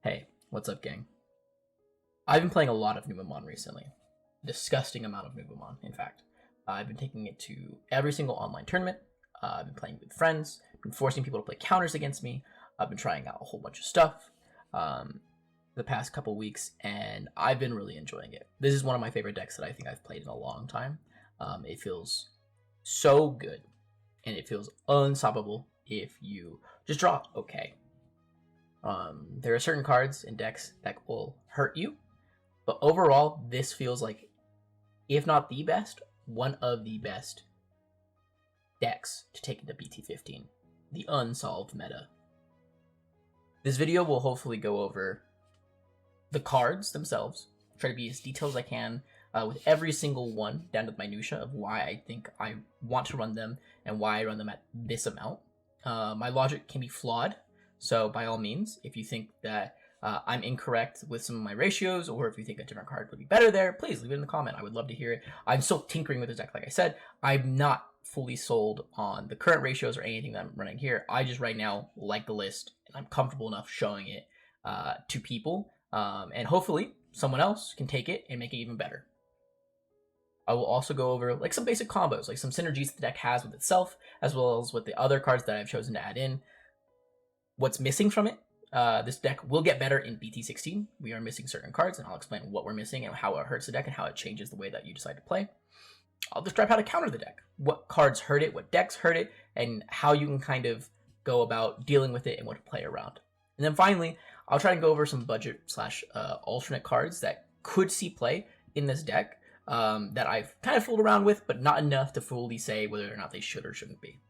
Hey, what's up, gang? I've been playing a lot of Numemon recently. Disgusting amount of Numemon, in fact. I've been taking it to every single online tournament. I've been playing with friends, been forcing people to play counters against me. I've been trying out a whole bunch of stuff the past couple weeks, and I've been really enjoying it. This is one of my favorite decks that I think I've played in a long time. It feels so good, and it feels unstoppable if you just draw okay. There are certain cards in decks that will hurt you, but overall, this feels like, if not the best, one of the best decks to take into BT15, the unsolved meta. This video will hopefully go over the cards themselves, try to be as detailed as I can with every single one down to the minutia of why I think I want to run them and why I run them at this amount. My logic can be flawed. So by all means, if you think that I'm incorrect with some of my ratios, or if you think a different card would be better there, please leave it in the comment. I would love to hear it. I'm still tinkering with this deck, like I said. I'm not fully sold on the current ratios or anything that I'm running here. I just right now like the list, and I'm comfortable enough showing it to people. And hopefully someone else can take it and make it even better. I will also go over like some basic combos, like some synergies the deck has with itself, as well as with the other cards that I've chosen to add in. What's missing from it? This deck will get better in BT16. We are missing certain cards, and I'll explain what we're missing and how it hurts the deck and how it changes the way that you decide to play. I'll describe how to counter the deck, what cards hurt it, what decks hurt it, and how you can kind of go about dealing with it and what to play around. And then finally, I'll try and go over some budget / alternate cards that could see play in this deck that I've kind of fooled around with, but not enough to fully say whether or not they should or shouldn't be.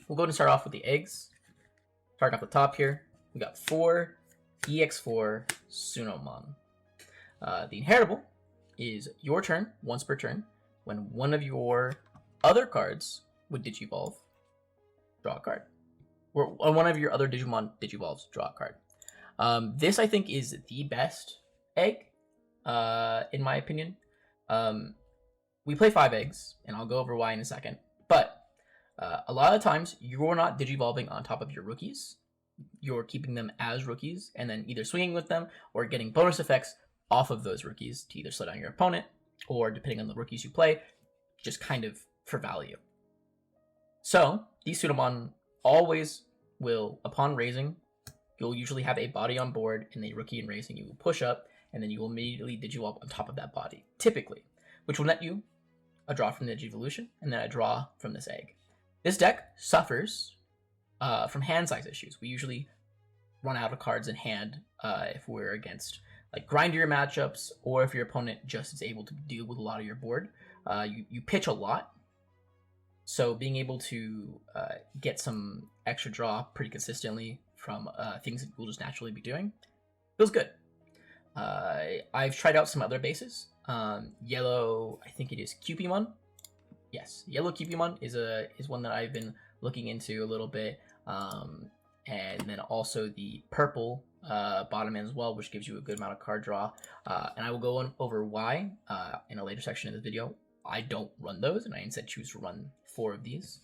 We'll go ahead and start off with the eggs. Starting off the top here, we got 4 EX4 Sunnomon. The inheritable is your turn, once per turn. When one of your other cards would Digivolve, draw a card. Or one of your other Digimon Digivolves, draw a card. This, I think, is the best egg, in my opinion. We play 5 eggs, and I'll go over why in a second. But a lot of times, you're not Digivolving on top of your rookies. You're keeping them as rookies, and then either swinging with them or getting bonus effects off of those rookies to either slow down your opponent, or depending on the rookies you play, just kind of for value. So, these Sunnomon always will, upon raising, you'll usually have a body on board, and the rookie in raising you will push up, and then you will immediately Digivolve on top of that body, typically, which will net you a draw from the Digivolution, and then a draw from this egg. This deck suffers from hand size issues. We usually run out of cards in hand if we're against like grindier matchups, or if your opponent just is able to deal with a lot of your board. You pitch a lot, so being able to get some extra draw pretty consistently from things that you'll just naturally be doing feels good. I've tried out some other bases. Yellow, I think it is Cupimon. Yes, yellow Cupimon is one that I've been looking into a little bit, and then also the purple bottom end as well, which gives you a good amount of card draw. And I will go over why in a later section of this video. I don't run those, and I instead choose to run 4 of these.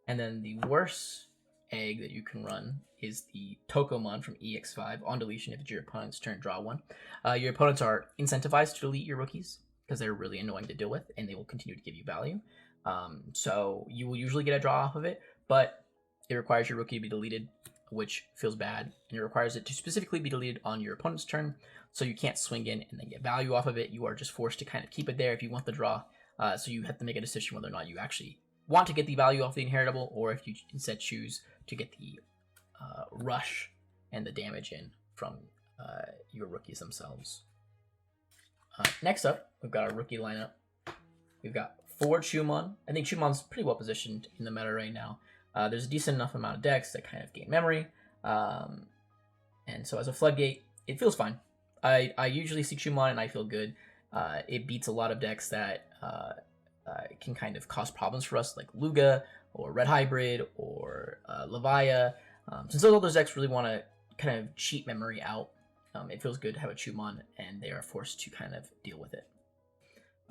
And then the worst egg that you can run is the Tokomon from EX5 on deletion. If it's your opponent's turn, draw 1. Your opponents are incentivized to delete your rookies because they're really annoying to deal with, and they will continue to give you value. So you will usually get a draw off of it, but it requires your rookie to be deleted, which feels bad, and it requires it to specifically be deleted on your opponent's turn, so you can't swing in and then get value off of it. You are just forced to kind of keep it there if you want the draw, so you have to make a decision whether or not you actually want to get the value off the inheritable, or if you instead choose to get the rush and the damage in from your rookies themselves. Next up, we've got our rookie lineup. We've got 4 Chumon. I think Chumon's pretty well positioned in the meta right now. There's a decent enough amount of decks that kind of gain memory. And so as a Floodgate, it feels fine. I usually see Chumon and I feel good. It beats a lot of decks that can kind of cause problems for us, like Luga or Red Hybrid or Levia. Since those decks really want to kind of cheat memory out, it feels good to have a Chumon, and they are forced to kind of deal with it.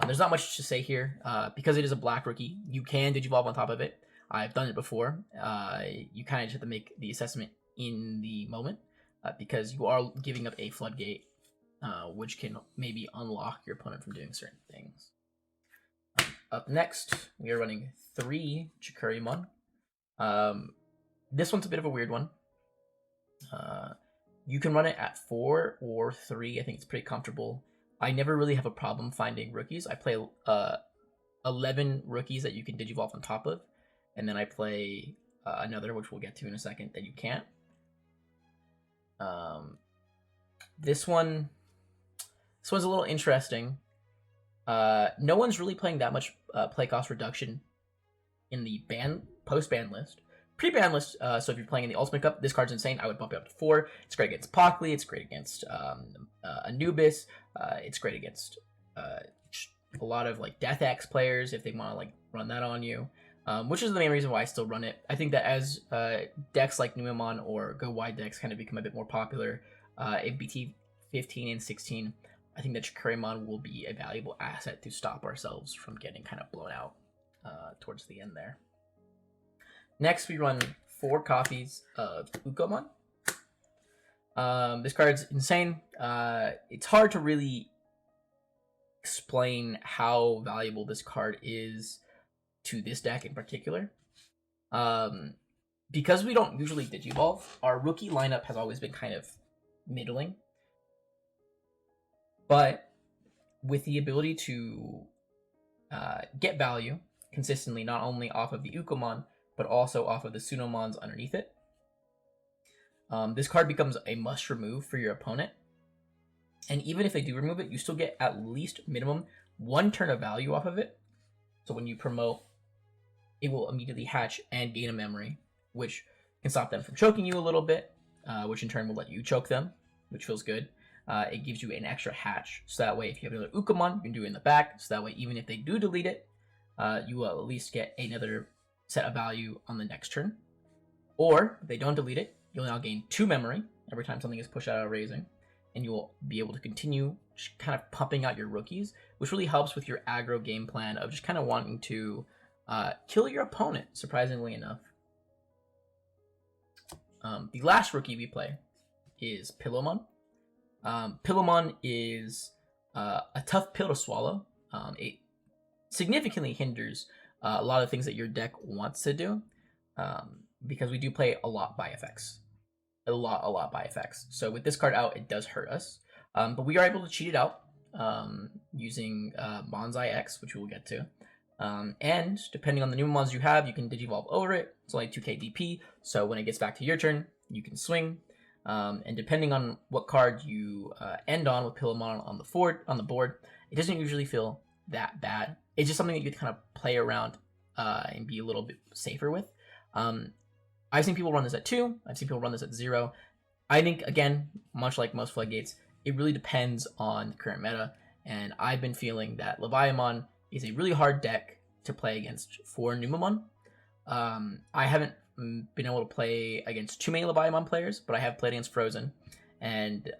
There's not much to say here. Because it is a black rookie, you can Digivolve on top of it. I've done it before. You kind of just have to make the assessment in the moment. because you are giving up a Floodgate, which can maybe unlock your opponent from doing certain things. Up next, we are running 3 Chikurimon. This one's a bit of a weird one. You can run it at 4 or 3. I think it's pretty comfortable. I never really have a problem finding rookies. I play 11 rookies that you can Digivolve on top of, and then I play another, which we'll get to in a second, that you can't. This one's a little interesting. No one's really playing that much play cost reduction in the post-ban list. Pre-ban list, so if you're playing in the Ultimate Cup, this card's insane. I would bump it up to 4. It's great against Pockley. It's great against Anubis. It's great against a lot of like Death Axe players if they want to like run that on you, which is the main reason why I still run it. I think that as decks like Numemon or Go Wide decks kind of become a bit more popular, in BT 15 and 16, I think that Chikurimon will be a valuable asset to stop ourselves from getting kind of blown out towards the end there. Next, we run 4 copies of Ukomon. This card's insane. It's hard to really explain how valuable this card is to this deck in particular. Because we don't usually Digivolve, our rookie lineup has always been kind of middling. But with the ability to get value consistently, not only off of the Ukomon, but also off of the Sunomons underneath it, this card becomes a must remove for your opponent. And even if they do remove it, you still get at least minimum 1 turn of value off of it. So when you promote, it will immediately hatch and gain a memory, which can stop them from choking you a little bit, which in turn will let you choke them, which feels good. It gives you an extra hatch, so that way if you have another Ukomon, you can do it in the back, so that way even if they do delete it, you will at least get another set of value on the next turn. Or if they don't delete it, you'll now gain 2 memory every time something is pushed out of raising, and you will be able to continue kind of pumping out your rookies, which really helps with your aggro game plan of just kind of wanting to kill your opponent, surprisingly enough. The last rookie we play is Pillowmon. Pillowmon is a tough pill to swallow. It significantly hinders a lot of things that your deck wants to do, because we do play a lot by effects. A lot by effects. So with this card out, it does hurt us. But we are able to cheat it out using Monzaemon X, which we will get to. And depending on the Numemons you have, you can Digivolve over it. It's only 2k DP, so when it gets back to your turn, you can swing. And depending on what card you end on with Pillowmon on the board, it doesn't usually feel that bad. It's just something that you can kind of play around and be a little bit safer with. I've seen people run this at 2. I've seen people run this at 0. I think, again, much like most Floodgates, it really depends on the current meta. And I've been feeling that Leviamon is a really hard deck to play against for Numemon. I haven't been able to play against too many Leviamon players, but I have played against Frozen. And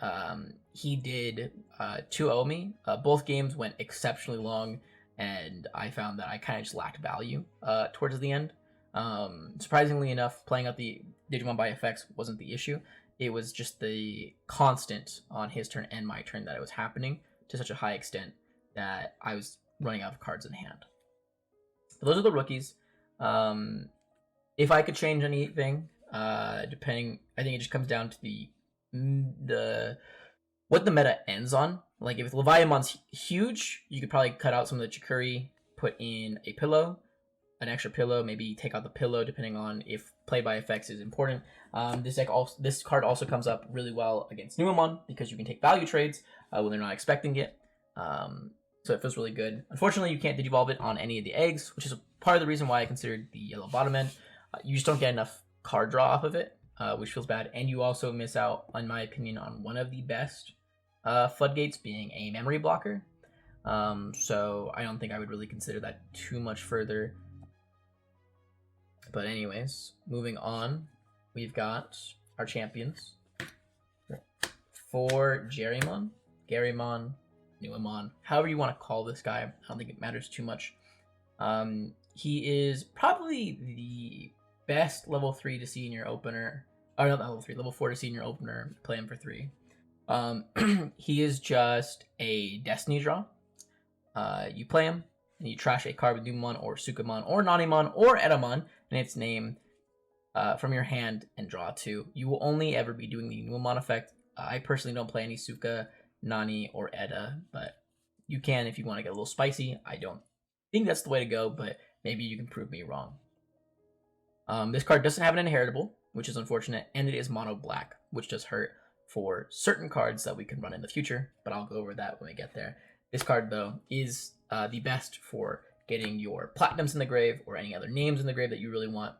he did 2-0 me. Both games went exceptionally long, and I found that I kind of just lacked value towards the end. Surprisingly enough, playing out the Digimon by effects wasn't the issue. It was just the constant on his turn and my turn that it was happening to such a high extent that I was running out of cards in hand. So those are the rookies. If I could change anything, I think it just comes down to the what the meta ends on. Like if Leviamon's huge, you could probably cut out some of the Chikuri, put in a pillow, an extra pillow, maybe take out the pillow depending on if play by effects is important. This card also comes up really well against Numemon because you can take value trades when they're not expecting it. So it feels really good. Unfortunately, you can't Digivolve it on any of the eggs, which is part of the reason why I considered the yellow bottom end. You just don't get enough card draw off of it, which feels bad. And you also miss out, in my opinion, on one of the best Floodgates, being a memory blocker. So I don't think I would really consider that too much further. But anyways, moving on, we've got our champions for Jerrymon, Garrymon, Numemon, however you want to call this guy. I don't think it matters too much. He is probably the best level 3 to see in your opener Oh, not level 3. Level 4 to senior opener. Play him for 3. He is just a Destiny draw. You play him, and you trash a card with Numemon or Sukamon or Nanimon or Edamon and its name from your hand and draw 2. You will only ever be doing the Numemon effect. I personally don't play any Suka, Nani, or Eda, but you can if you want to get a little spicy. I don't think that's the way to go, but maybe you can prove me wrong. This card doesn't have an inheritable, which is unfortunate, and it is mono black, which does hurt for certain cards that we can run in the future, but I'll go over that when we get there. This card, though, is the best for getting your Platinums in the grave or any other names in the grave that you really want,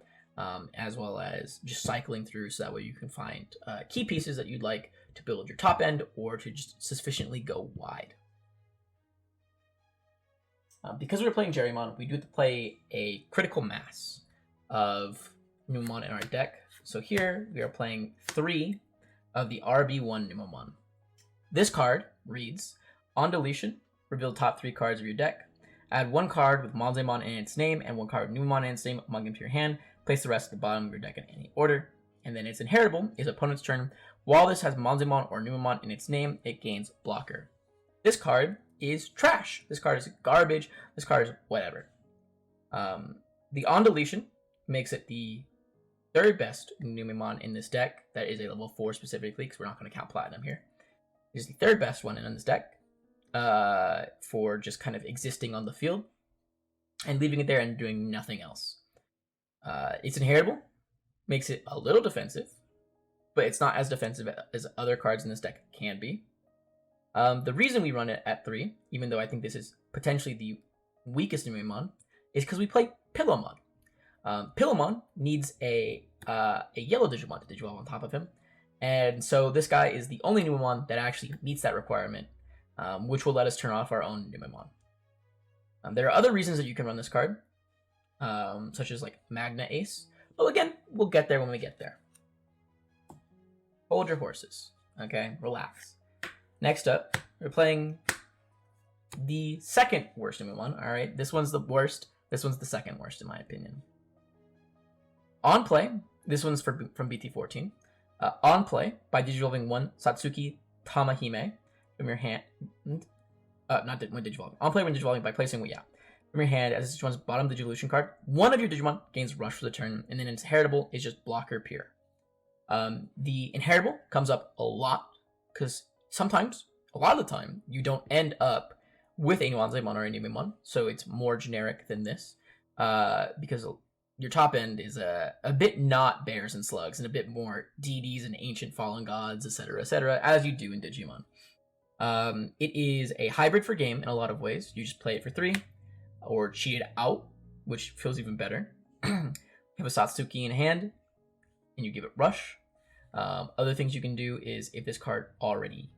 as well as just cycling through so that way you can find key pieces that you'd like to build your top end or to just sufficiently go wide. Because we're playing Jerrymon, we do have to play a critical mass of Numemon in our deck. So here we are playing 3 of the RB1 Numemon. This card reads, on deletion, reveal the top 3 cards of your deck. Add 1 card with Monzaemon in its name and 1 card with Numemon in its name among them to your hand. Place the rest at the bottom of your deck in any order. And then its inheritable is opponent's turn. While this has Monzaemon or Numemon in its name, it gains blocker. This card is trash. This card is garbage. This card is whatever. The on deletion makes it the 3rd best Numemon in this deck. That is a level 4 specifically, because we're not going to count Platinum here. It is the 3rd best one in this deck for just kind of existing on the field and leaving it there and doing nothing else. It's inheritable, makes it a little defensive, but it's not as defensive as other cards in this deck can be. The reason we run it at 3, even though I think this is potentially the weakest Numemon, is because we play Pillowmon. Pillowmon needs a yellow Digimon to Digivolve on top of him, and so this guy is the only Numemon that actually meets that requirement, which will let us turn off our own Numemon. There are other reasons that you can run this card, such as like Magna Ace, but again, we'll get there when we get there. Hold your horses, okay? Relax. Next up, we're playing the 2nd worst Numemon, alright? This one's the worst, this one's the 2nd worst in my opinion. On play, this one's from BT14. On play, by digivolving 1 Satsuki Tamahime from your hand. Not when digivolving. On play when digivolving by placing from your hand as Digimon's bottom Digivolution card. 1 of your Digimon gains Rush for the turn, and then its inheritable is just Blocker Peer. The inheritable comes up a lot, because sometimes, a lot of the time, you don't end up with a Monzaemon or a Numemon, so it's more generic than this, because your top end is a bit not bears and slugs, and a bit more deities and ancient fallen gods, etc., as you do in Digimon. It is a hybrid for game in a lot of ways. You just play it for 3, or cheat it out, which feels even better. You have a Satsuki in hand, and you give it Rush. Other things you can do is, if this card already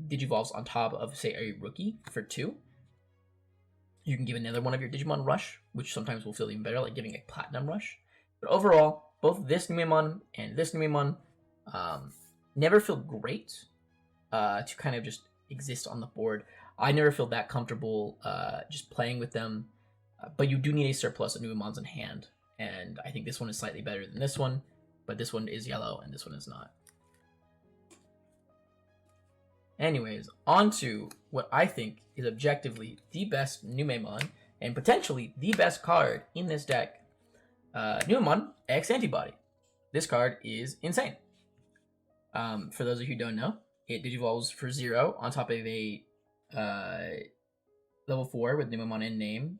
Digivolves on top of, say, a rookie for 2, you can give another one of your Digimon Rush, which sometimes will feel even better, like giving a Platinum Rush. But overall, both this Numemon and this Numemon never feel great to kind of just exist on the board. I never feel that comfortable just playing with them, but you do need a surplus of Numemons in hand, and I think this one is slightly better than this one, but this one is yellow and this one is not. Anyways, on to what I think is objectively the best Numemon, and potentially the best card in this deck, Numemon X-antibody. This card is insane. For those of you who don't know, it digivolves for 0 on top of a level 4 with Numemon in name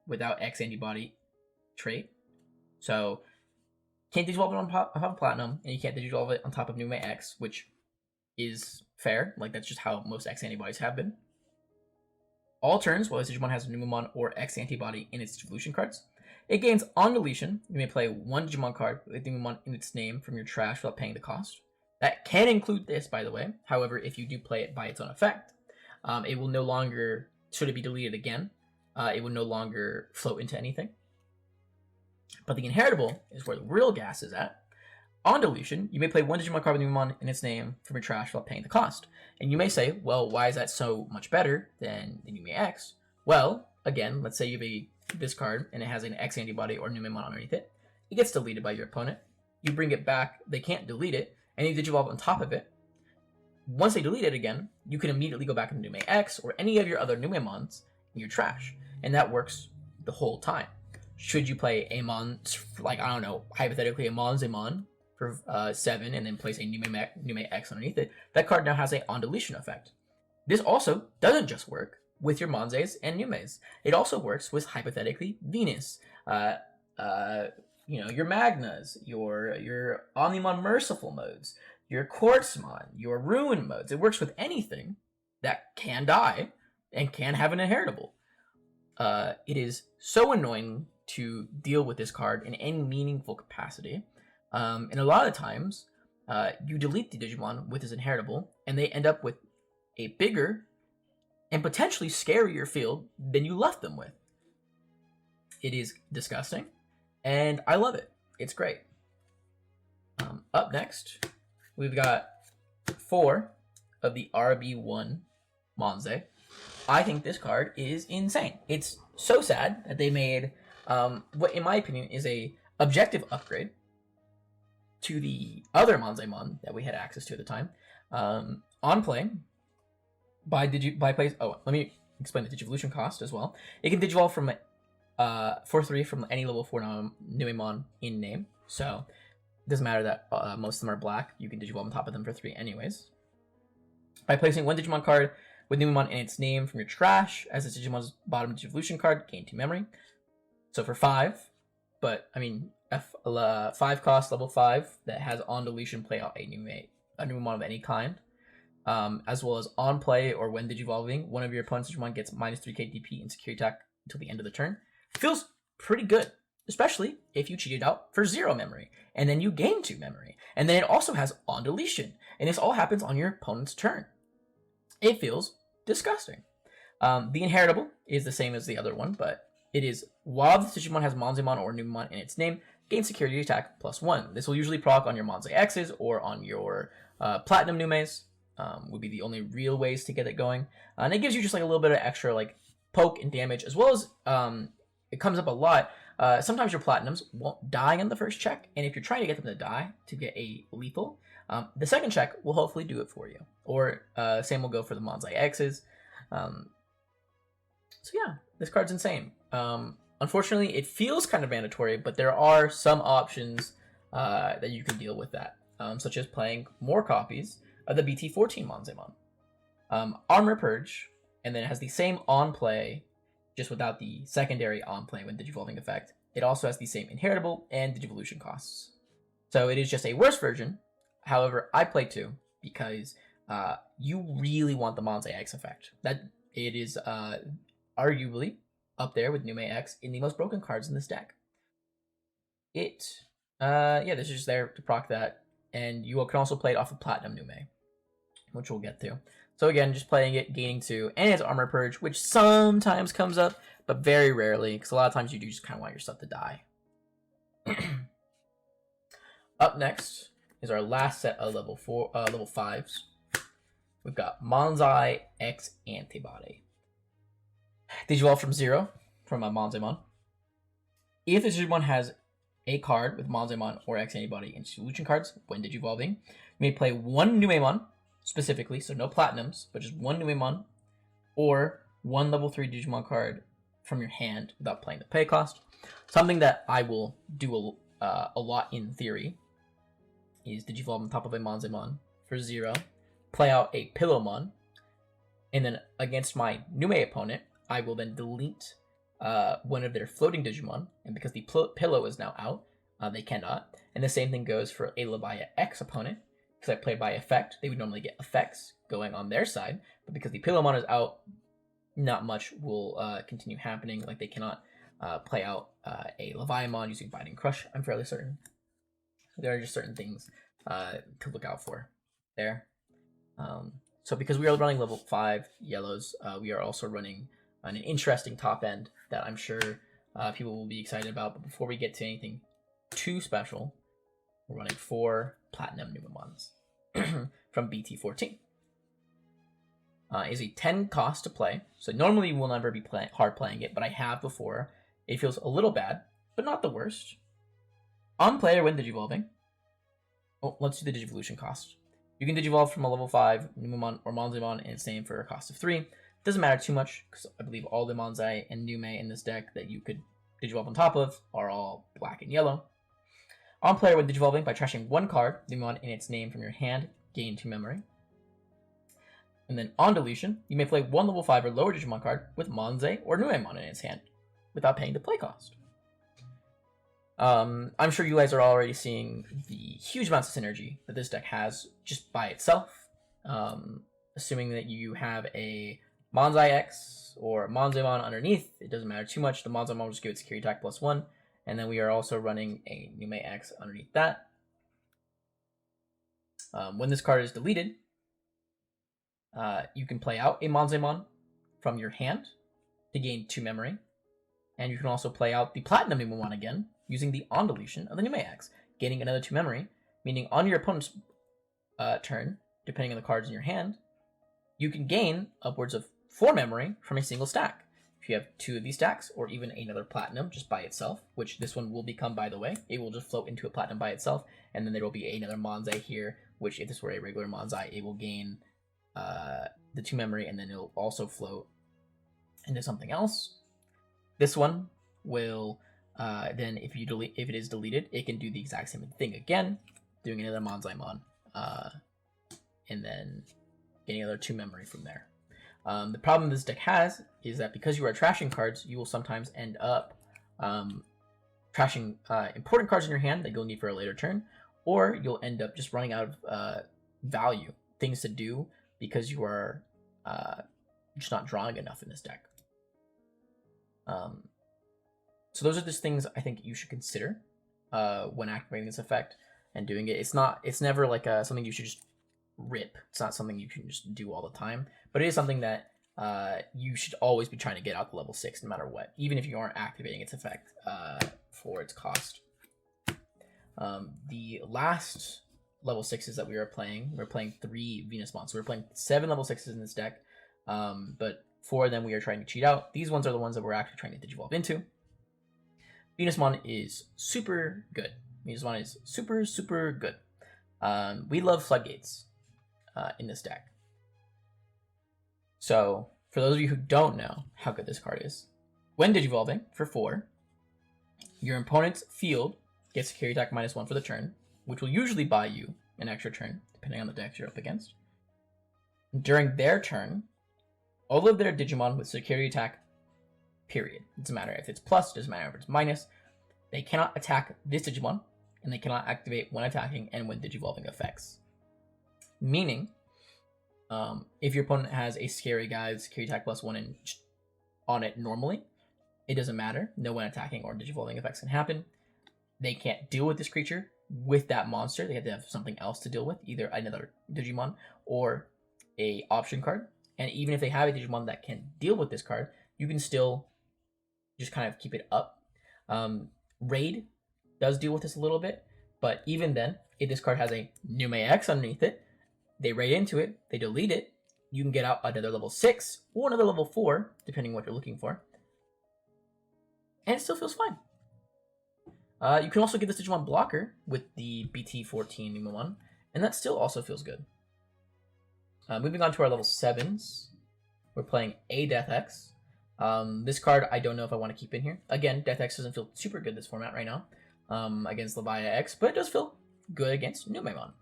without X-antibody trait. So, can't digivolve it on top of Platinum, and you can't digivolve it on top of Numemon X, which is fair. Like, that's just how most X-antibodies have been. All turns, while this Digimon has Numemon or X-antibody in its evolution cards, it gains on deletion. You may play 1 Digimon card with Numemon in its name from your trash without paying the cost. That can include this, by the way. However, if you do play it by its own effect, it will no longer, should it be deleted again, it will no longer float into anything. But the inheritable is where the real gas is at. On deletion, you may play 1 Digimon card with Numemon in its name from your trash without paying the cost. And you may say, well, why is that so much better than the Numemon X? Well, again, let's say you have this card and it has an X-antibody or Numemon underneath it. It gets deleted by your opponent. you bring it back, they can't delete it, and you Digivolve on top of it. Once they delete it again, you can immediately go back into Numemon X or any of your other Numemons in your trash, and that works the whole time. Should you play a like, I don't know, hypothetically a Monzaemon for 7 and then place a Numemon X underneath it, that card now has a on deletion effect. This also doesn't just work with your Monzaes and Numes. It also works with, hypothetically, Venus, your Magnas, your Omnimon Merciful modes, your Quartzmon, your Ruin modes. It works with anything that can die and can have an inheritable. It is so annoying to deal with this card in any meaningful capacity. And a lot of times, you delete the Digimon with his inheritable, and they end up with a bigger and potentially scarier field than you left them with. It is disgusting, and I love it. It's great. Up next, we've got 4 of the RB1 Monzae. I think this card is insane. It's so sad that they made what, in my opinion, is a objective upgrade to the other Monzaemon that we had access to at the time. On play, let me explain the Digivolution cost as well. It can Digivolve from 4/3 from any level 4 Numemon in name. So it doesn't matter that most of them are black. You can Digivolve on top of them for 3 anyways. By placing 1 Digimon card with Numemon in its name from your trash as its Digimon's bottom Digivolution card, gain 2 memory. So for 5, but I mean 5 cost level 5 that has on deletion, play out a Numemon of any kind. As well as on play or when Digivolving, one of your opponent's Digimon gets -3k DP and security attack until the end of the turn. Feels pretty good, especially if you cheated out for 0 memory, and then you gain 2 memory. And then it also has on deletion, and this all happens on your opponent's turn. It feels disgusting. The inheritable is the same as the other one, but it is, while the Digimon has Monzaemon or Numemon in its name, gain security attack +1. This will usually proc on your Monzae X's or on your PlatinumNumes. Would be the only real ways to get it going. And it gives you just like a little bit of extra like poke and damage, as well as it comes up a lot. Sometimes your Platinums won't die on the first check, and if you're trying to get them to die to get a lethal, the second check will hopefully do it for you. Or same will go for the Monzae X's. So yeah, this card's insane. Unfortunately, it feels kind of mandatory, but there are some options that you can deal with that, such as playing more copies of the BT14 Monzaemon. Armor Purge, and then it has the same on play, just without the secondary on play when Digivolving effect. It also has the same inheritable and Digivolution costs. So it is just a worse version. However, I play 2 because you really want the Monzae X effect. That it is arguably up there with Numemon X in the most broken cards in this deck. This is just there to proc that, and you can also play it off of PlatinumNumemon, which we'll get to. So again, just playing it, gaining 2, and it's Armor Purge, which sometimes comes up, but very rarely, because a lot of times you do just kind of want your stuff to die. Up next is our last set of level 5s. We've got Monzaemon X-antibody. Digivolve from 0 from a Monzaemon. If the Digimon has a card with Monzaemon or X-antibody and solution cards when Digivolving, you may play 1 Numemon specifically, so no Platinums, but just 1 Numemon, or 1 level 3 Digimon card from your hand without playing the pay cost. Something that I will do a lot in theory is Digivolve on top of a Monzaemon for 0, play out a Pillowmon, and then against my Nume opponent, I will then delete one of their floating Digimon, and because the Pillow is now out, they cannot. And the same thing goes for a Leviathan X opponent, because I played by effect. They would normally get effects going on their side, but because the Pillowmon is out, not much will continue happening. Like they cannot play out a Leviathan using Biting Crush, I'm fairly certain. There are just certain things to look out for there. So because we are running level 5 yellows, we are also running an interesting top end that I'm sure people will be excited about. But before we get to anything too special, we're running 4 PlatinumNumemons from BT14. Is a 10 cost to play, so normally you will never be hard playing it, but I have before. It feels a little bad, but not the worst. On play or when Digivolving, Oh, let's do the Digivolution cost. You can Digivolve from a level 5 Numemon or Monzaemon, and it's named for a cost of 3. Doesn't matter too much, because I believe all the Monzae and Nume in this deck that you could Digivolve on top of are all black and yellow. On player, when Digivolving, by trashing one card, Numemon in its name from your hand, gain 2 memory. And then on deletion, you may play one level 5 or lower Digimon card with Monzae or Numemon in its hand, without paying the play cost. I'm sure you guys are already seeing the huge amounts of synergy that this deck has just by itself. Assuming that you have a Monzae X or Monzaemon underneath, it doesn't matter too much. The Monzaemon will just give it security attack +1, and then we are also running a Nume X underneath that. When this card is deleted, you can play out a Monzaemon from your hand to gain 2 memory, and you can also play out the PlatinumNumemon again, using the on deletion of the Nume X, gaining another 2 memory, meaning on your opponent's turn, depending on the cards in your hand, you can gain upwards of 4 memory from a single stack. If you have 2 of these stacks, or even another platinum just by itself, which this one will become, by the way, it will just float into a platinum by itself, and then there will be another Monzae here, which if this were a regular Monzae, it will gain the 2 memory, and then it'll also float into something else. This one will then if it is deleted, it can do the exact same thing again, doing another Monzaemon, and then getting another 2 memory from there. The problem this deck has is that because you are trashing cards, you will sometimes end up trashing important cards in your hand that you'll need for a later turn, or you'll end up just running out of value, things to do, because you are just not drawing enough in this deck. So those are just things I think you should consider when activating this effect and doing it. It's never like something you should just rip. It's not something you can just do all the time, but it is something that you should always be trying to get out to level 6 no matter what, even if you aren't activating its effect for its cost. The last level 6s that we're playing 3 Venusmon. So we're playing 7 level 6s in this deck, but 4 of them we are trying to cheat out. These ones are the ones that we're actually trying to Digivolve into. Venusmon is super good. Venusmon is super, super good. We love Floodgates in this deck. So, for those of you who don't know how good this card is, when Digivolving for 4, your opponent's field gets security attack -1 for the turn, which will usually buy you an extra turn, depending on the decks you're up against. During their turn, all of their Digimon with security attack, period. It doesn't matter if it's plus, it doesn't matter if it's minus. They cannot attack this Digimon, and they cannot activate when attacking and when Digivolving effects. Meaning, if your opponent has a scary guy with security attack +1 on it normally, it doesn't matter. No when attacking or Digivolving effects can happen. They can't deal with this creature with that monster. They have to have something else to deal with, either another Digimon or a option card. And even if they have a Digimon that can deal with this card, you can still just kind of keep it up. Raid does deal with this a little bit, but even then, if this card has a Nume X underneath it, they raid into it, they delete it, you can get out another level 6 or another level 4, depending on what you're looking for, and it still feels fine. You can also get this Digimon blocker with the BT14 Numemon, and that still also feels good. Moving on to our level 7s, we're playing a Death X. This card, I don't know if I want to keep in here. Again, Death X doesn't feel super good this format right now against Leviathan X, but it does feel good against Numemon.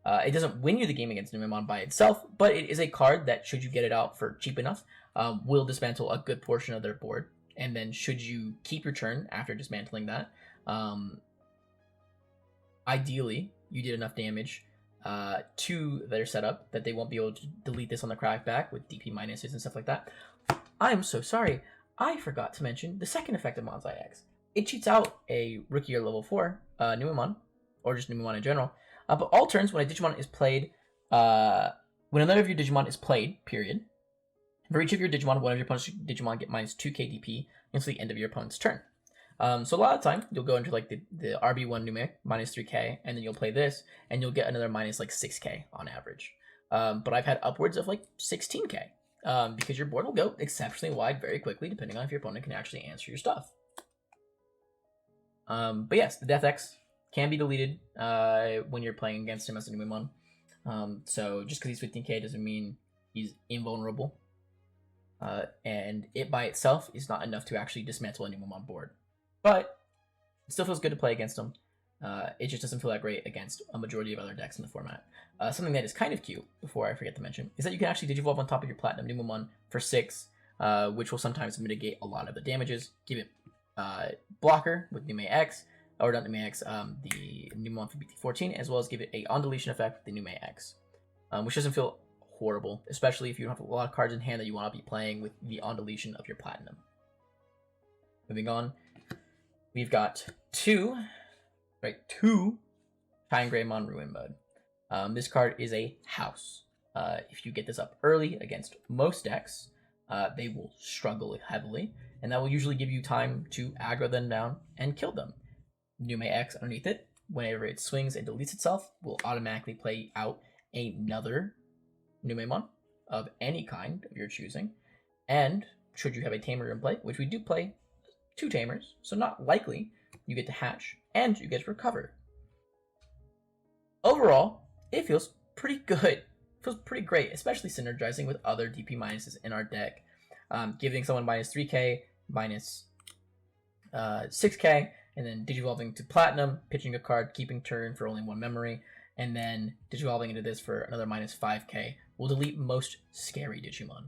It doesn't win you the game against Numemon by itself, but it is a card that, should you get it out for cheap enough, will dismantle a good portion of their board. And then should you keep your turn after dismantling that, ideally, you did enough damage to their setup that they won't be able to delete this on the crackback with DP minuses and stuff like that. I'm so sorry. I forgot to mention the second effect of Monzae X. It cheats out a rookie or level 4 Numemon, or just Numemon in general. But all turns when a Digimon is played, when another of your Digimon is played, period, for each of your Digimon, one of your opponent's Digimon get -2 KDP until the end of your opponent's turn. So a lot of time, you'll go into like the RB1 Nume, -3k, and then you'll play this, and you'll get another -6k on average. But I've had upwards of like 16k, because your board will go exceptionally wide very quickly, depending on if your opponent can actually answer your stuff. But yes, the Death X can be deleted when you're playing against him as a Numemon. So just because he's 15k doesn't mean he's invulnerable. And it by itself is not enough to actually dismantle a Numemon board. But it still feels good to play against him. It just doesn't feel that great against a majority of other decks in the format. Something that is kind of cute, before I forget to mention, is that you can actually Digivolve on top of your PlatinumNumemon for 6, which will sometimes mitigate a lot of the damages. Give it blocker with Numemon X, or not Numemon X, the Numemon for BT14, as well as give it a on deletion effect with the Numemon X, which doesn't feel horrible, especially if you don't have a lot of cards in hand that you want to be playing with the on deletion of your Platinum. Moving on, we've got two Greymon Ruin Mode. This card is a house. If you get this up early against most decks, they will struggle heavily, and that will usually give you time to aggro them down and kill them. Numemon X underneath it, whenever it swings and deletes itself, will automatically play out another Numemon of any kind of your choosing. And should you have a tamer in play, which we do play 2 tamers, so not likely, you get to hatch and you get to recover. Overall, it feels pretty good. It feels pretty great, especially synergizing with other DP minuses in our deck. Giving someone minus 3k, minus 6k, and then digivolving to Platinum, pitching a card, keeping turn for only 1 memory, and then digivolving into this for another minus 5k will delete most scary Digimon.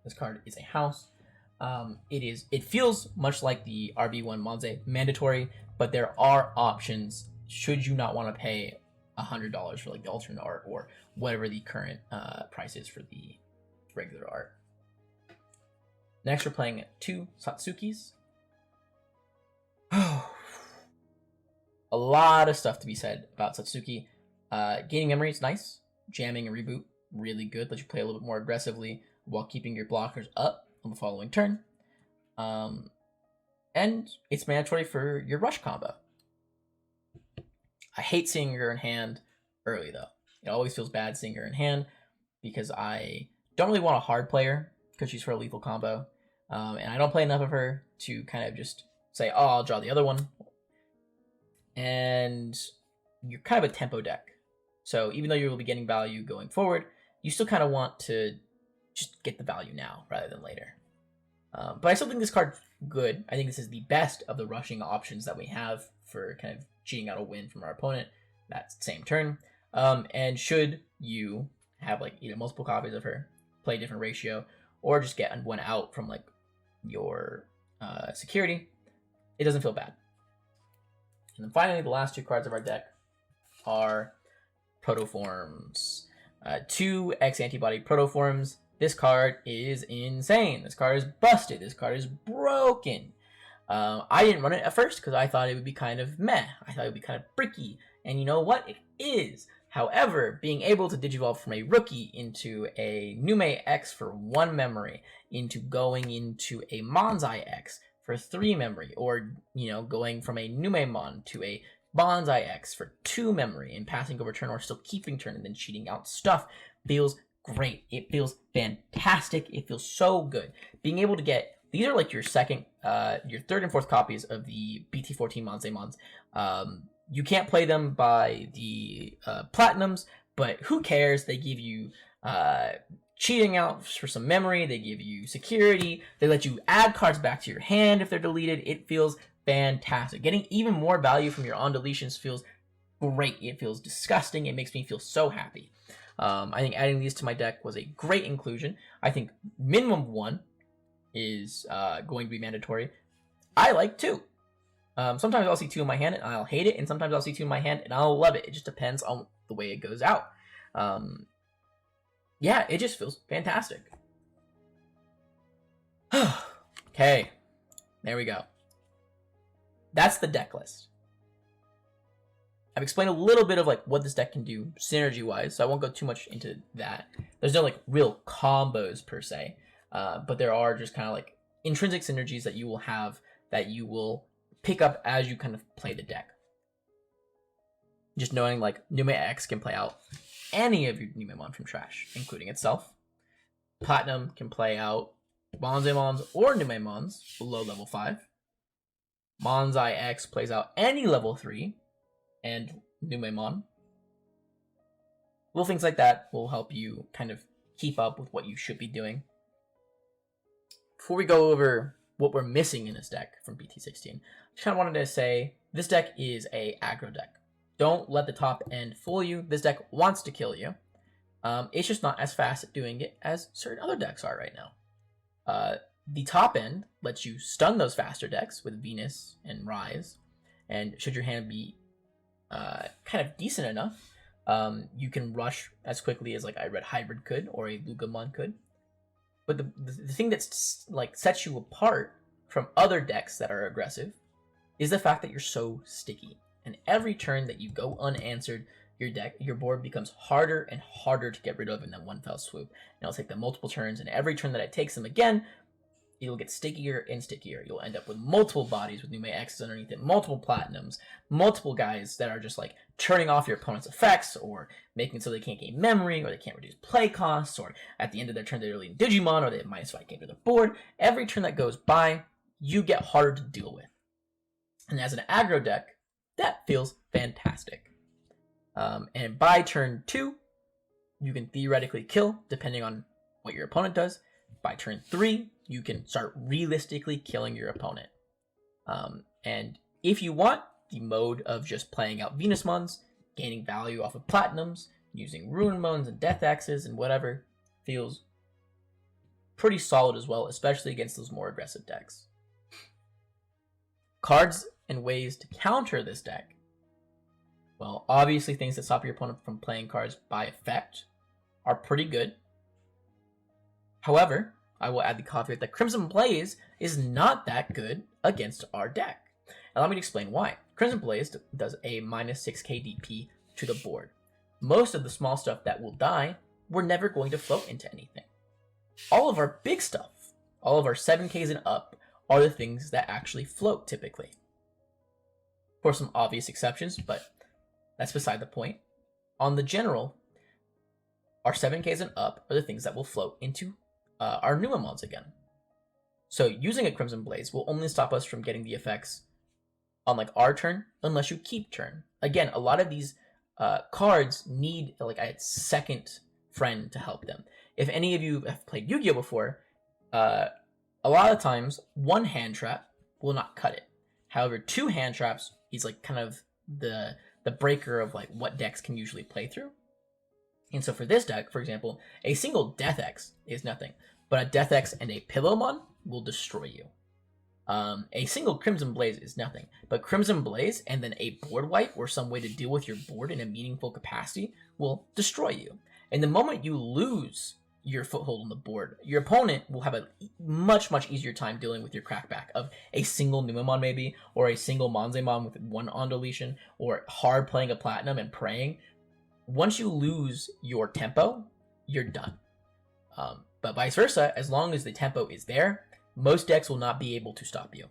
This card is a house. It feels much like the RB1 Monzae mandatory, but there are options should you not want to pay $100 for like the alternate art or whatever the current price is for the regular art. Next, we're playing 2 Satsukis. A lot of stuff to be said about Satsuki. Gaining memory is nice. Jamming and reboot, really good. Let you play a little bit more aggressively while keeping your blockers up on the following turn. And it's mandatory for your rush combo. I hate seeing her in hand early, though. It always feels bad seeing her in hand because I don't really want a hard player because she's for a lethal combo. And I don't play enough of her to kind of just say, oh, I'll draw the other one. And you're kind of a tempo deck. So even though you will be getting value going forward, you still kind of want to just get the value now rather than later. But I still think this card's good. I think this is the best of the rushing options that we have for kind of cheating out a win from our opponent that same turn. And should you have like either multiple copies of her, play a different ratio, or just get one out from like your security, it doesn't feel bad. And then finally, the last 2 cards of our deck are Protoforms. 2 X-antibody Protoforms. This card is insane. This card is busted. This card is broken. I didn't run it at first because I thought it would be kind of meh. I thought it would be kind of bricky. And you know what? It is. However, being able to digivolve from a rookie into a Numemon X for 1 memory, into going into a Monzaemon X for 3 memory, or, you know, going from a Numemon to a Monzaemon X for 2 memory and passing over turn or still keeping turn and then cheating out stuff feels great. It feels fantastic. It feels so good. Being able to get, these are like your second, your 3rd and 4th copies of the BT14 Monzaemons. You can't play them by the Platinums, but who cares? They give you cheating out for some memory. They give you security. They let you add cards back to your hand if they're deleted. It feels fantastic. Getting even more value from your on deletions feels great. It feels disgusting. It makes me feel so happy. I think adding these to my deck was a great inclusion. I think minimum 1 is going to be mandatory. I like 2. Sometimes I'll see 2 in my hand and I'll hate it, and sometimes I'll see 2 in my hand and I'll love it. It just depends on the way it goes out. Yeah, it just feels fantastic. Okay, there we go. That's the deck list. I've explained a little bit of like what this deck can do synergy-wise, so I won't go too much into that. There's no like real combos per se, but there are just kind of like intrinsic synergies that you will have that you will pick up as you kind of play the deck. Just knowing like Numemon X can play out any of your Numemon from trash, including itself. Platinum can play out Monzaemons or Numemons below level 5. Monzaemon X plays out any level 3, and Numemon. Little things like that will help you kind of keep up with what you should be doing. Before we go over what we're missing in this deck from BT16, I just kind of wanted to say this deck is a aggro deck. Don't let the top end fool you. This deck wants to kill you. It's just not as fast at doing it as certain other decks are right now. The top end lets you stun those faster decks with Venus and Rise, and should your hand be kind of decent enough, you can rush as quickly as like a Red Hybrid could or a Lugamon could. But the thing that's like sets you apart from other decks that are aggressive is the fact that you're so sticky. And every turn that you go unanswered, your board becomes harder and harder to get rid of in that one fell swoop. And it'll take them multiple turns, and every turn that it takes them again, it'll get stickier and stickier. You'll end up with multiple bodies with Numemon X's underneath it, multiple Platinums, multiple guys that are just like turning off your opponent's effects, or making it so they can't gain memory, or they can't reduce play costs, or at the end of their turn they're really in Digimon, or they have -5 game to their board. Every turn that goes by, you get harder to deal with. And as an aggro deck, that feels fantastic. And by turn 2, you can theoretically kill, depending on what your opponent does. By turn 3, you can start realistically killing your opponent. And if you want the mode of just playing out Venusmons, gaining value off of Platinums, using Ruinmons and Death Axes and whatever, feels pretty solid as well, especially against those more aggressive decks. Cards and ways to counter this deck. Well, obviously things that stop your opponent from playing cards by effect are pretty good. However, I will add the caveat that Crimson Blaze is not that good against our deck. Allow me to explain why. Crimson Blaze does a -6 KDP to the board. Most of the small stuff that will die, we're never going to float into anything. All of our big stuff, all of our 7Ks and up, are the things that actually float typically. For some obvious exceptions, but that's beside the point. On the general, our 7Ks and up are the things that will float into our Numemons again. So using a Crimson Blaze will only stop us from getting the effects on like our turn, unless you keep turn. Again, a lot of these cards need like a second friend to help them. If any of you have played Yu-Gi-Oh before, a lot of times one hand trap will not cut it. However, 2 hand traps is like kind of the breaker of like what decks can usually play through. And so for this deck, for example, a single Death X is nothing, but a Death X and a Pillowmon will destroy you. A single Crimson Blaze is nothing, but Crimson Blaze and then a board wipe or some way to deal with your board in a meaningful capacity will destroy you. And the moment you lose your foothold on the board, your opponent will have a much easier time dealing with your crackback of a single Numemon maybe, or a single Monzaemon with 1 on deletion, or hard playing a Platinum and praying. Once you lose your tempo, you're done. But vice versa, as long as the tempo is there, most decks will not be able to stop you.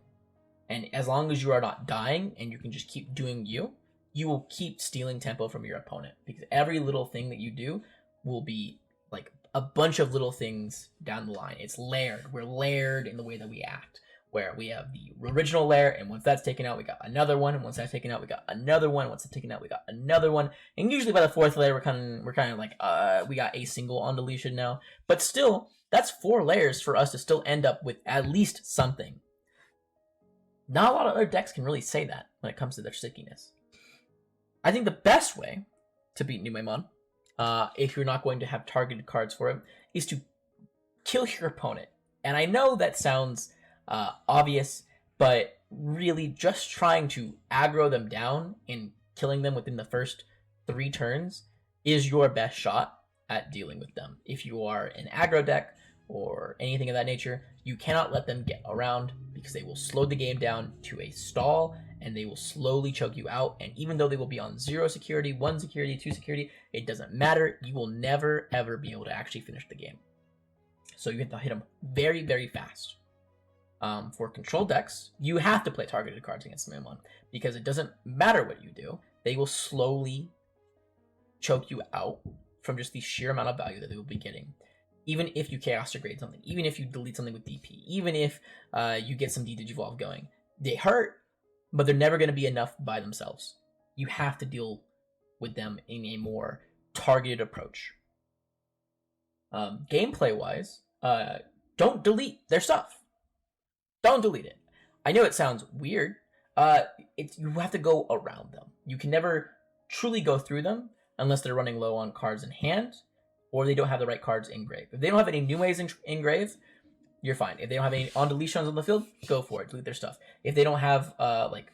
And as long as you are not dying and you can just keep doing you, you will keep stealing tempo from your opponent, because every little thing that you do will be like a bunch of little things down the line. It's layered. We're layered in the way that we act, where we have the original layer, and once that's taken out, we got another one, and once that's taken out, we got another one, once that's taken out, we got another one, and usually by the 4th layer, we're kind of like, we got a single on deletion now, but still, that's 4 layers for us to still end up with at least something. Not a lot of other decks can really say that when it comes to their stickiness. I think the best way to beat Numemon, if you're not going to have targeted cards for it, is to kill your opponent. And I know that sounds obvious, but really just trying to aggro them down and killing them within the first 3 turns is your best shot at dealing with them. If you are an aggro deck or anything of that nature, you cannot let them get around, because they will slow the game down to a stall and they will slowly choke you out. And even though they will be on 0 security, 1 security, 2 security, it doesn't matter. You will never ever be able to actually finish the game. So you have to hit them very fast. For control decks, you have to play targeted cards against Numemon, because it doesn't matter what you do, they will slowly choke you out from just the sheer amount of value that they will be getting. Even if you chaos degrade something, even if you delete something with DP, even if you get some D-Digivolve going, they hurt, but they're never going to be enough by themselves. You have to deal with them in a more targeted approach. Gameplay wise, don't delete their stuff. Don't delete it. I know it sounds weird. You have to go around them. You can never truly go through them unless they're running low on cards in hand, or they don't have the right cards engraved. If they don't have any Numes engraved, you're fine. If they don't have any on deletions on the field, go for it. Delete their stuff. If they don't have like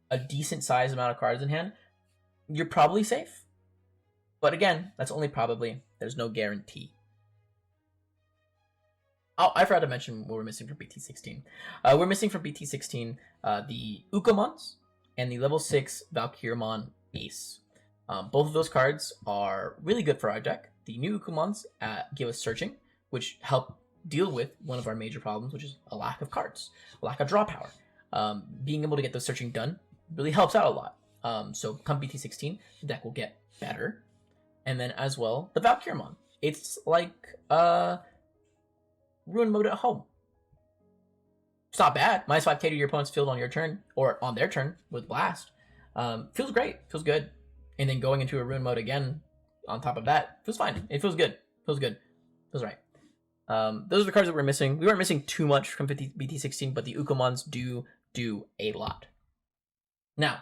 a decent size amount of cards in hand, you're probably safe. But again, that's only probably. There's no guarantee. Oh, I forgot to mention what we're missing from BT16. We're missing from BT16 the Ukomons and the level 6 Valkyriemon Ace. Both of those cards are really good for our deck. The new Ukomons give us searching, which help deal with one of our major problems, which is a lack of cards, a lack of draw power. Being able to get the searching done really helps out a lot. So come BT16, the deck will get better. And then as well, the Valkyriemon. It's like Ruin mode at home. It's not bad. -5k to your opponent's field on your turn, or on their turn with Blast. Feels great. Feels good. And then going into a Ruin mode again on top of that, feels fine. It feels good. Feels good. Feels right. Those are the cards that we're missing. We weren't missing too much from BT16, but the Ukomons do a lot. Now,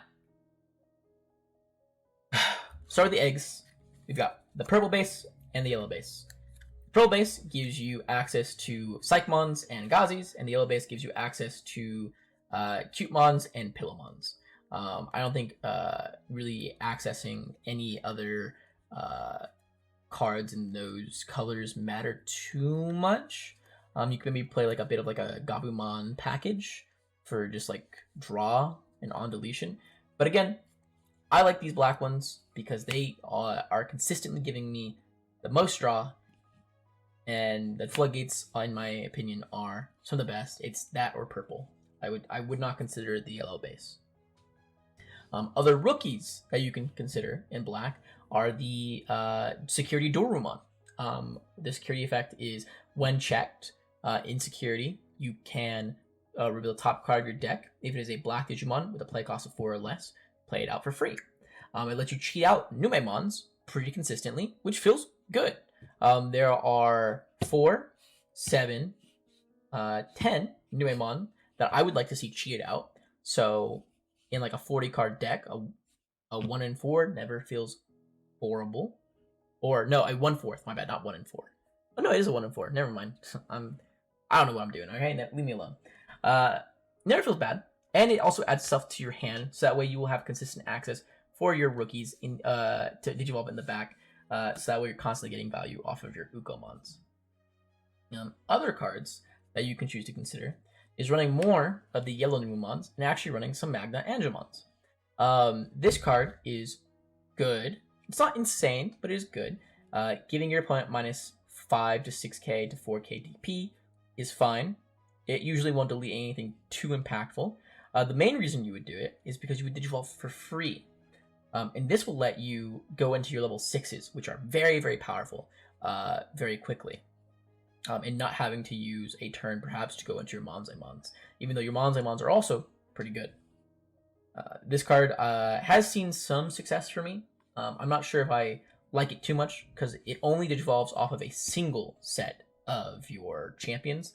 start with the eggs. We've got the purple base and the yellow base. Purple base gives you access to Psychmons and Gazis, and the yellow base gives you access to Cutemons and Pillowmons. I don't think really accessing any other cards in those colors matter too much. You can maybe play like a bit of like a Gabumon package for just like draw and on deletion. But again, I like these black ones because they are consistently giving me the most draw. And the Floodgates, in my opinion, are some of the best. It's that or purple. I would not consider the yellow base. Other rookies that you can consider in black are the security Dorumon. The security effect is when checked in security, you can reveal the top card of your deck. If it is a black Digimon with a play cost of 4 or less, play it out for free. It lets you cheat out Numemons pretty consistently, which feels good. There are 4, 7, 10 Numemon that I would like to see cheated out. So in like a 40 card deck, a 1 in 4 never feels horrible. Or no, a 1/4. My bad, not 1 in 4. Oh no, it is a 1 in 4. Never mind. I don't know what I'm doing. Okay, leave me alone. Never feels bad, and it also adds stuff to your hand, so that way you will have consistent access for your rookies in to Digivolve in the back. So that way you're constantly getting value off of your Ukomons. Other cards that you can choose to consider is running more of the yellow Numemons and actually running some Magna Angemons. This card is good. It's not insane, but it is good. Giving your opponent -5 to 6k to 4k DP is fine. It usually won't delete anything too impactful. The main reason you would do it is because you would Digivolve for free. And this will let you go into your level 6s, which are very, very powerful, very quickly. And not having to use a turn, perhaps, to go into your Monzaemons, even though your Monzaemons are also pretty good. This card has seen some success for me. I'm not sure if I like it too much, because it only Digivolves off of a single set of your champions,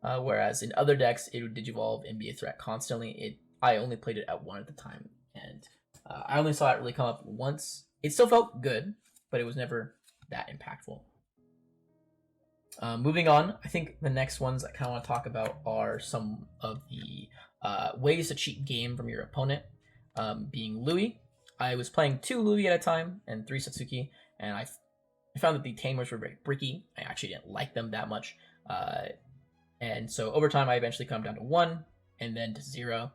whereas in other decks, it would Digivolve and be a threat constantly. I only played it at 1 at the time, and I only saw it really come up once. It still felt good, but it was never that impactful. Moving on, I think the next ones I kind of want to talk about are some of the ways to cheat game from your opponent, being Louis. I was playing 2 Louis at a time and 3 Satsuki, and I found that the Tamers were very bricky. I actually didn't like them that much. And so over time, I eventually come down to 1 and then to 0.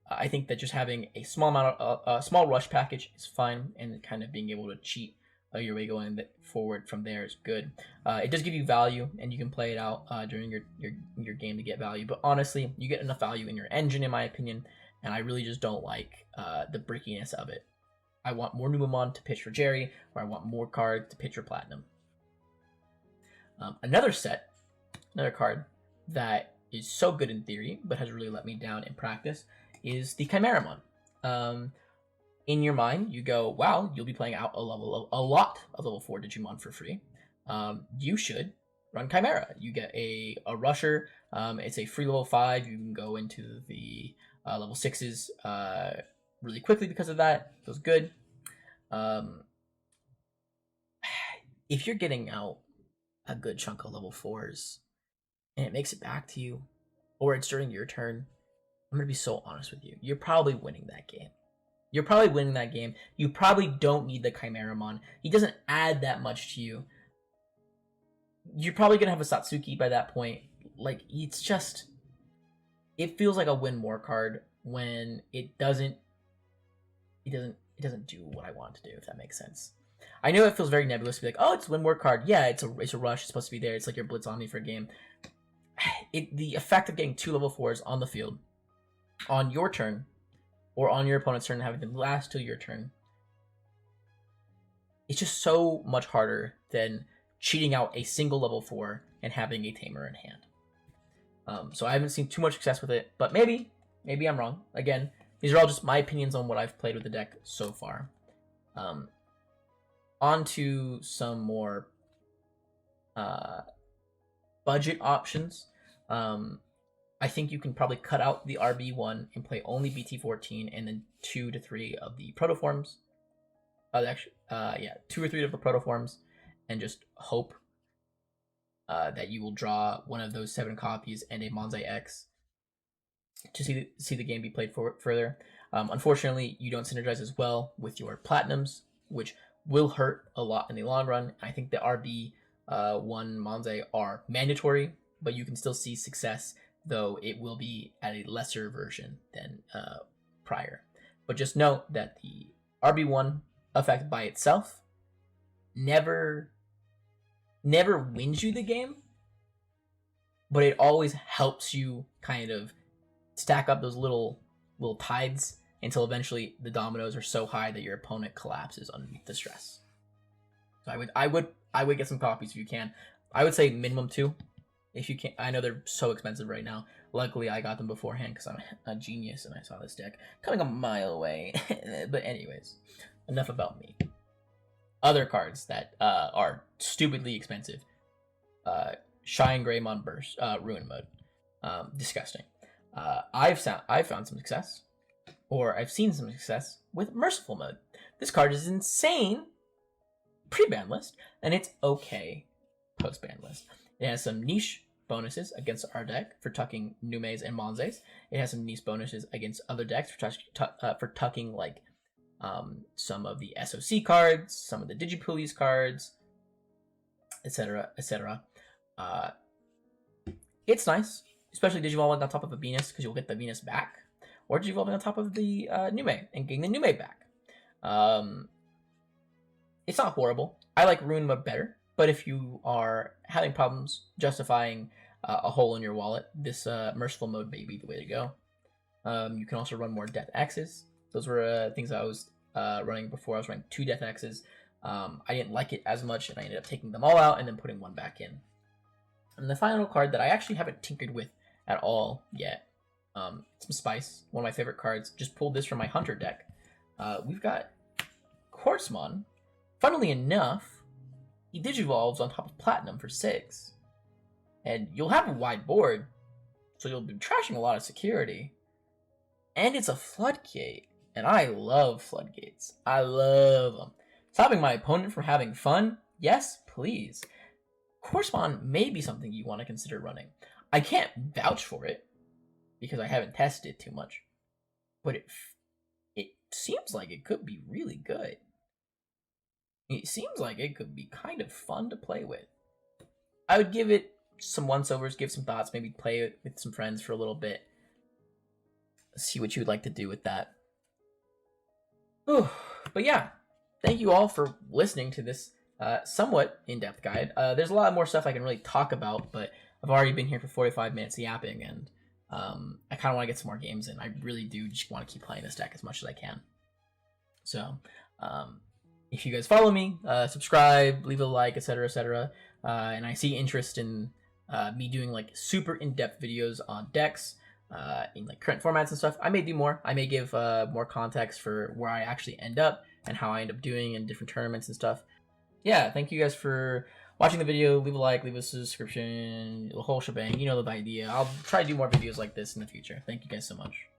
I think that just having a small amount of a small rush package is fine, and kind of being able to cheat your way going forward from there is good. It does give you value, and you can play it out during your game to get value. But honestly, you get enough value in your engine, in my opinion, and I really just don't like the brickiness of it. I want more Numemon to pitch for Jerry, or I want more cards to pitch for Platinum. Another card that is so good in theory, but has really let me down in practice, is the Chimeramon. In your mind, you go, wow, you'll be playing out a lot of level 4 Digimon for free. You should run Chimera. You get a rusher. It's a free level 5. You can go into the level 6s really quickly because of that. It feels good. If you're getting out a good chunk of level 4s and it makes it back to you, or it's during your turn, I'm going to be so honest with you. You're probably winning that game. You probably don't need the Chimeramon. He doesn't add that much to you. You're probably going to have a Satsuki by that point. Like, it's just... It feels like a win more card when it doesn't do what I want it to do, if that makes sense. I know it feels very nebulous to be like, oh, it's a win more card. Yeah, it's a rush. It's supposed to be there. It's like your Blitz Omni for a game. The effect of getting 2 level 4s on the field on your turn, or on your opponent's turn, having them last till your turn, it's just so much harder than cheating out a single level 4 and having a Tamer in hand. So I haven't seen too much success with it, but maybe I'm wrong. Again, these are all just my opinions on what I've played with the deck so far. On to some more budget options. I think you can probably cut out the RB1 and play only BT14 and then 2 to 3 of the Protoforms. 2 or 3 of the Protoforms, and just hope that you will draw one of those 7 copies and a Monzae X to see the game be played further. Unfortunately, you don't synergize as well with your Platinums, which will hurt a lot in the long run. I think the RB1 Monzae are mandatory, but you can still see success, though it will be at a lesser version than prior. But just note that the RB1 effect by itself never wins you the game, but it always helps you kind of stack up those little tides until eventually the dominoes are so high that your opponent collapses underneath the stress. So I would get some copies if you can. I would say minimum 2 if you can. I know they're so expensive right now. Luckily, I got them beforehand because I'm a genius and I saw this deck coming a mile away. But anyways, enough about me. Other cards that are stupidly expensive. Shine Greymon Burst, Ruin Mode. Disgusting. I've found some success, or I've seen some success with Merciful Mode. This card is insane pre-ban list, and it's okay post-ban list. It has some niche bonuses against our deck for tucking Numes and Monzaes. It has some niche bonuses against other decks for tucking like some of the SOC cards, some of the Digipoolies cards, etc., etc. It's nice, especially Digivolving on top of a Venus, because you'll get the Venus back, or Digivolving on top of the Nume and getting the Nume back. It's not horrible. I like Ruin Mode better, but if you are having problems justifying a hole in your wallet, this Merciful Mode may be the way to go. You can also run more Death X's. Those were things I was running before. I was running 2 Death X's. I didn't like it as much, and I ended up taking them all out and then putting 1 back in. And the final card that I actually haven't tinkered with at all yet, some Spice, one of my favorite cards. Just pulled this from my Hunter deck. We've got Quartzmon. Funnily enough, he Digivolves on top of Platinum for 6. And you'll have a wide board, so you'll be trashing a lot of security. And it's a Floodgate, and I love Floodgates. I love them. Stopping my opponent from having fun? Yes, please. Quartzmon may be something you want to consider running. I can't vouch for it, because I haven't tested it too much. But it seems like it could be really good. It seems like it could be kind of fun to play with. I would give it some once-overs, give some thoughts, maybe play it with some friends for a little bit. See what you would like to do with that. But yeah, thank you all for listening to this somewhat in-depth guide. There's a lot more stuff I can really talk about, but I've already been here for 45 minutes yapping, and I kind of want to get some more games in. I really do just want to keep playing this deck as much as I can. So, if you guys follow me, subscribe, leave a like, etc., etc., and I see interest in me doing like super in-depth videos on decks, in like current formats and stuff. I may do more. I may give more context for where I actually end up and how I end up doing in different tournaments and stuff. Yeah, thank you guys for watching the video. Leave a like, leave a subscription, the whole shebang. You know the idea. I'll try to do more videos like this in the future. Thank you guys so much.